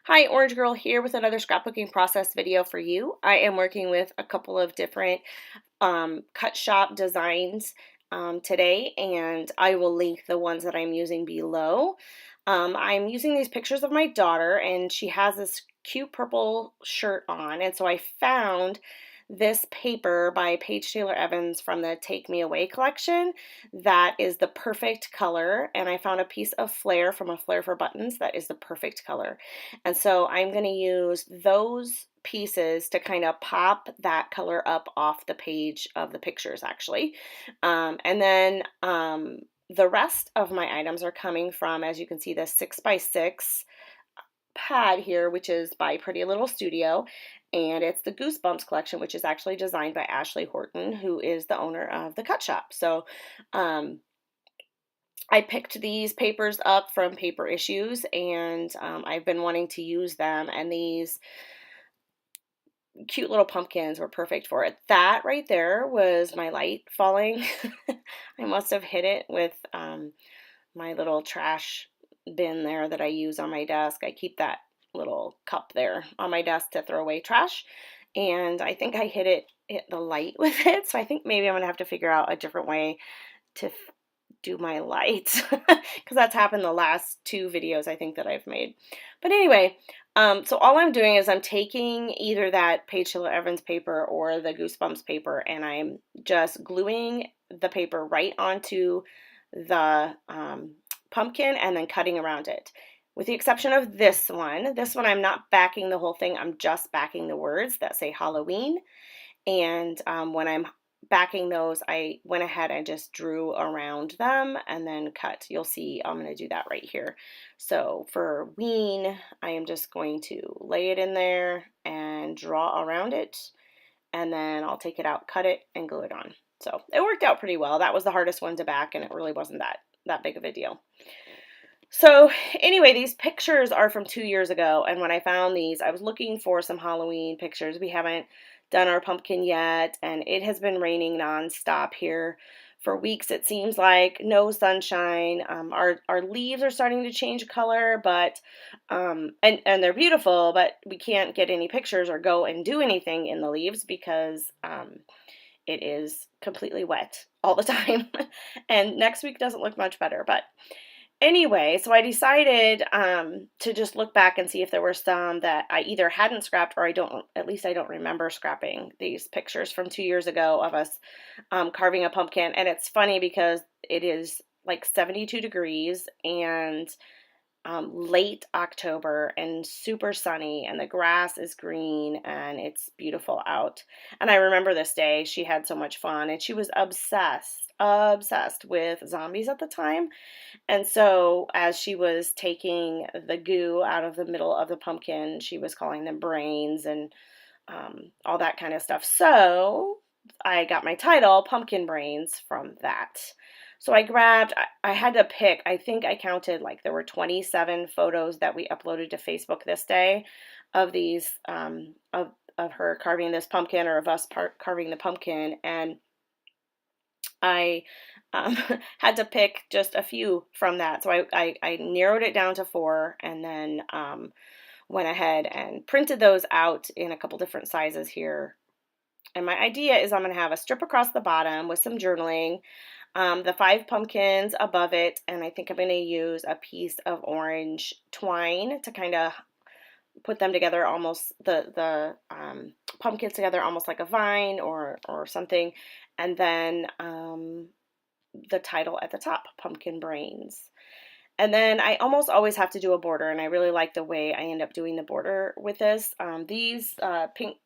Hi, Orange Girl here with another scrapbooking process video for you. I am working with a couple of different cut shop designs today, and I will link the ones that I'm using below. I'm using these pictures of my daughter, and she has this cute purple shirt on, and so I found this paper by Paige Taylor Evans from the Take Me Away collection that is the perfect color, and I found a piece of Flair from A Flair for Buttons that is the perfect color. And so I'm going to use those pieces to kind of pop that color up off the page of the pictures actually. And then the rest of my items are coming from, as you can see, this 6x6 pad here, which is by Pretty Little Studio, and it's the Goosebumps collection, which is actually designed by Ashley Horton, who is the owner of the Cut Shop. So I picked these papers up from Paper Issues, and I've been wanting to use them, and these cute little pumpkins were perfect for it. That right there was my light falling. I must have hit it with my little trash bin there that I use on my desk. I keep that little cup there on my desk to throw away trash, and I think I hit the light with it. So I think maybe I'm gonna have to figure out a different way to do my lights because that's happened the last two videos I think that I've made. But anyway, so all I'm doing is I'm taking either that Paige Taylor Evans paper or the Goosebumps paper, and I'm just gluing the paper right onto the pumpkin and then cutting around it. With the exception of this one I'm not backing the whole thing, I'm just backing the words that say Halloween. And when I'm backing those, I went ahead and just drew around them and then cut. You'll see I'm going to do that right here. So for Ween, I am just going to lay it in there and draw around it, and then I'll take it out, cut it, and glue it on. So it worked out pretty well. That was the hardest one to back, and it really wasn't that big of a deal. So anyway, these pictures are from 2 years ago, and when I found these, I was looking for some Halloween pictures. We haven't done our pumpkin yet, and it has been raining nonstop here for weeks, it seems like. No sunshine. Our leaves are starting to change color, but and they're beautiful, but we can't get any pictures or go and do anything in the leaves because it is completely wet all the time. And next week doesn't look much better, but anyway, so I decided to just look back and see if there were some that I either hadn't scrapped or at least I don't remember scrapping these pictures from 2 years ago of us carving a pumpkin. And it's funny because it is like 72 degrees and late October and super sunny, and the grass is green and it's beautiful out. And I remember this day, she had so much fun, and she was obsessed with zombies at the time. And so as she was taking the goo out of the middle of the pumpkin, she was calling them brains and all that kind of stuff. So I got my title, Pumpkin Brains, from that. So I had to pick, I think I counted like there were 27 photos that we uploaded to Facebook this day of these, of her carving this pumpkin, or of us carving the pumpkin. And I had to pick just a few from that. So I narrowed it down to 4, and then went ahead and printed those out in a couple different sizes here. And my idea is I'm going to have a strip across the bottom with some journaling, the 5 pumpkins above it, and I think I'm going to use a piece of orange twine to kind of put them together, almost the pumpkins together almost like a vine or something. And then the title at the top, Pumpkin Brains. And then I almost always have to do a border, and I really like the way I end up doing the border with this. These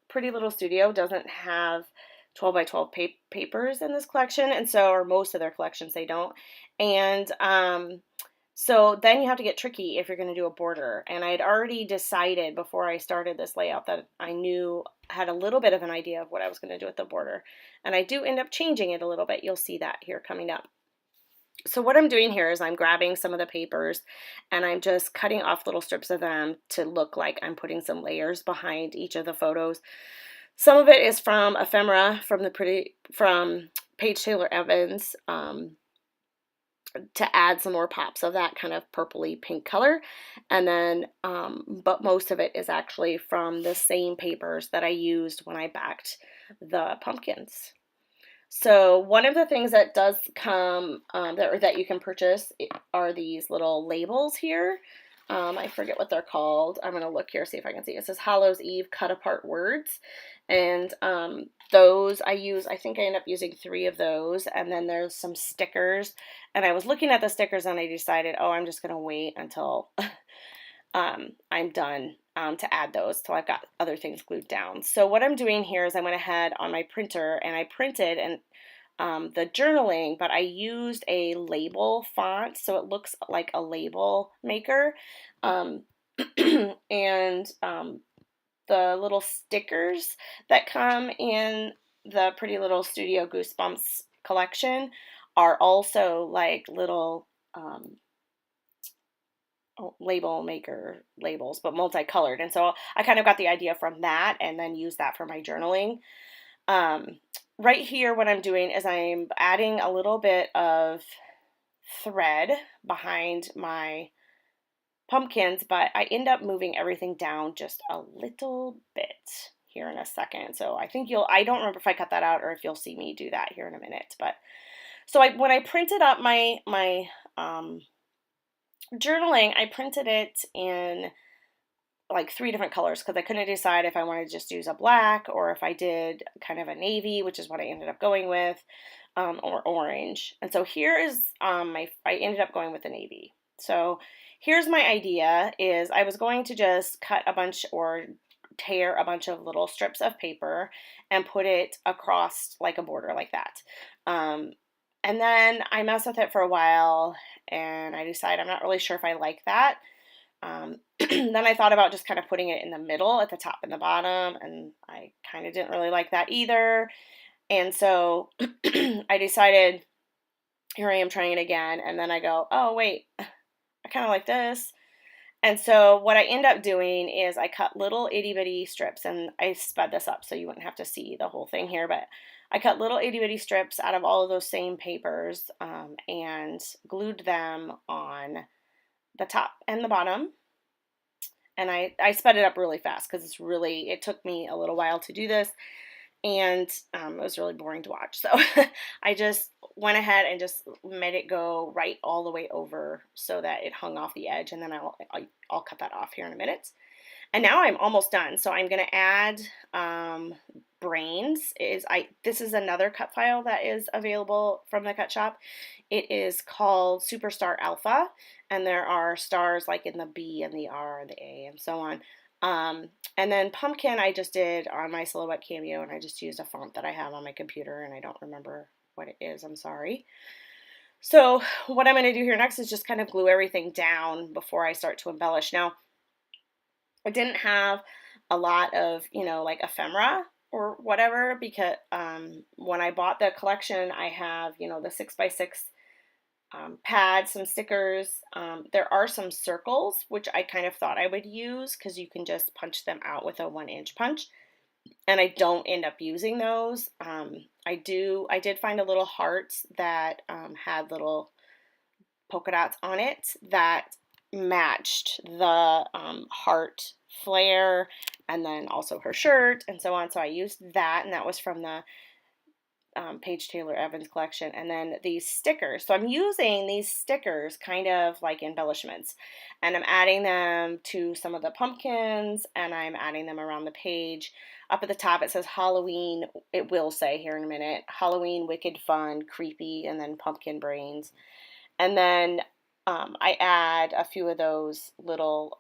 Pretty Little Studio doesn't have 12 by 12 papers in this collection, and so, or most of their collections, they don't. And so then you have to get tricky if you're going to do a border. And I had already decided before I started this layout that I had a little bit of an idea of what I was going to do with the border. And I do end up changing it a little bit. You'll see that here coming up. So what I'm doing here is I'm grabbing some of the papers and I'm just cutting off little strips of them to look like I'm putting some layers behind each of the photos. Some of it is from ephemera from Paige Taylor Evans. to add some more pops of that kind of purpley pink color. And then, but most of it is actually from the same papers that I used when I backed the pumpkins. So one of the things that does come, that you can purchase are these little labels here. I forget what they're called. I'm going to look here, see if I can see. It says Hallows Eve Cut Apart Words. And those I use, I think I end up using 3 of those. And then there's some stickers. And I was looking at the stickers and I decided, oh, I'm just going to wait until I'm done to add those till I've got other things glued down. So what I'm doing here is I went ahead on my printer and I printed the journaling, but I used a label font so it looks like a label maker. And the little stickers that come in the Pretty Little Studio Goosebumps collection are also like little label maker labels, but multicolored. And so I kind of got the idea from that and then used that for my journaling. Right here, what I'm doing is I'm adding a little bit of thread behind my pumpkins, but I end up moving everything down just a little bit here in a second. So I think I don't remember if I cut that out or if you'll see me do that here in a minute. But so when I printed up my journaling, I printed it in like 3 different colors because I couldn't decide if I wanted to just use a black or if I did kind of a navy, which is what I ended up going with, or orange. And so here is I ended up going with the navy. So here's my idea is I was going to just cut a bunch or tear a bunch of little strips of paper and put it across like a border like that. And then I messed with it for a while and I decided I'm not really sure if I like that. Then I thought about just kind of putting it in the middle at the top and the bottom, and I kind of didn't really like that either. And so I decided, here I am trying it again, and then I go, oh wait, I kind of like this. And so what I end up doing is I cut little itty bitty strips, and I sped this up so you wouldn't have to see the whole thing here, but I cut little itty bitty strips out of all of those same papers and glued them on the top and the bottom. And I sped it up really fast because it took me a little while to do this, and it was really boring to watch. So I just went ahead and just made it go right all the way over so that it hung off the edge, and then I'll cut that off here in a minute. And now I'm almost done. So I'm going to add brains. This is another cut file that is available from the Cut Shop. It is called Superstar Alpha, and there are stars like in the B and the R and the A and so on. And then pumpkin I just did on my Silhouette Cameo, and I just used a font that I have on my computer, and I don't remember what it is. I'm sorry. So what I'm going to do here next is just kind of glue everything down before I start to embellish. Now, I didn't have a lot of, like ephemera or whatever, because when I bought the collection, I have, the 6x6 pads, some stickers. There are some circles, which I kind of thought I would use because you can just punch them out with a 1-inch punch. And I don't end up using those. I did find a little heart that had little polka dots on it that matched the heart flare and then also her shirt and so on. So I used that, and that was from the Paige Taylor Evans collection. And then these stickers. So I'm using these stickers kind of like embellishments, and I'm adding them to some of the pumpkins, and I'm adding them around the page. Up at the top it says Halloween. It will say here in a minute, Halloween, wicked fun, creepy, and then pumpkin brains. And then I add a few of those little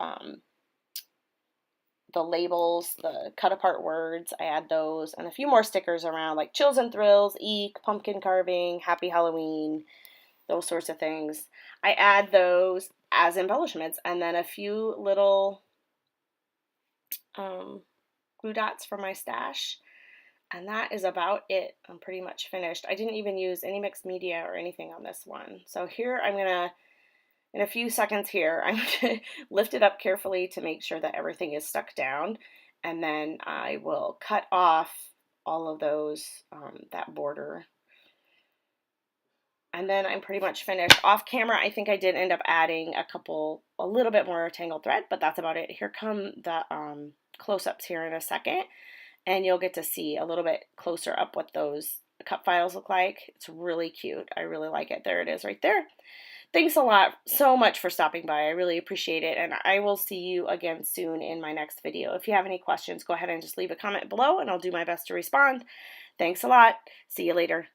the labels, the cut apart words, I add those, and a few more stickers around like chills and thrills, eek, pumpkin carving, happy Halloween, those sorts of things. I add those as embellishments, and then a few little glue dots for my stash, and that is about it. I'm pretty much finished. I didn't even use any mixed media or anything on this one. So here I'm gonna, in a few seconds here, I'm going to lift it up carefully to make sure that everything is stuck down, and then I will cut off all of those, that border. And then I'm pretty much finished. Off camera, I think I did end up adding a little bit more tangled thread, but that's about it. Here come the close-ups here in a second, and you'll get to see a little bit closer up what those cut files look like. It's really cute. I really like it. There it is right there. Thanks a lot so much for stopping by. I really appreciate it, and I will see you again soon in my next video. If you have any questions, go ahead and just leave a comment below, and I'll do my best to respond. Thanks a lot. See you later.